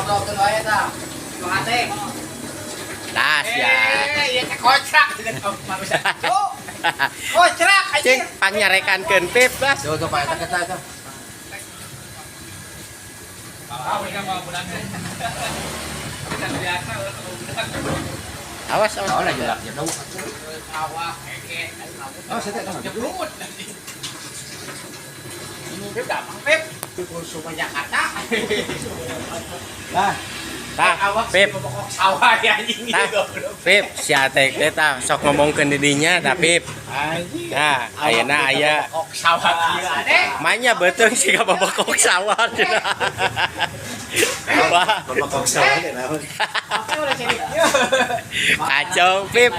ngobrolkeun wae tah. Mangate. Das ya. Ieu teh kocrak dengan manusia. Cuk. Kocrak aja. Cing panyarekankeun pip das. Tuh tuh Pak eta kita itu. Awas awas. Oh lah jelak ya dong. Awak keke. Oh saya teh jebrut. Pip gampang Pip. Pip suka Jakarta. Lah. Tah, Pip. Pokok sawah ya anjing Tah, Pip, si Atek teh tah sok ngomongkeun di dinya tah Pip. Nah, ayeuna aya pokok sawah kieu ade. mainnya betul sih ka babakok sawah. Wah, Babakok sawah teh naon? Apa udah cari? kacau Pip.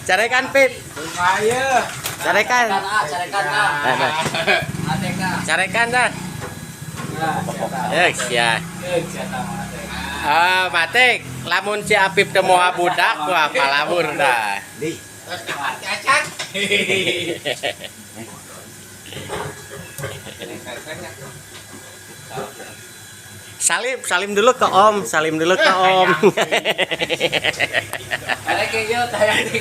Carekan Pip. Ayo. Carekan. Carekan. Carekan dah. Ya. Ah, Matek, lamun si Apip teu moal budak wah palabur dah. Di. Acan. Salim dulu ke Om, salim dulu ke Om. Ada kayak tayang di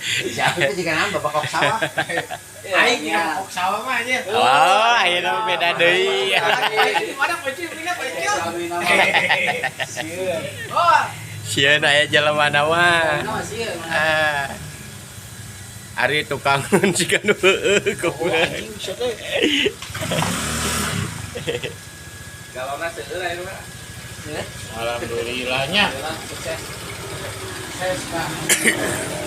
siapa itu jika nama bapak kok sawah? Aing kok sawah mah aja. Oh, ayeuna beda deui. Mana pecil, ini pecil. Oh, Sieun aya jelema mah. Ah. Ari tukang siga nu heueuh goblok. galona seueur aya mah. Alhamdulillahnya. Sukses. Sukses, Pak.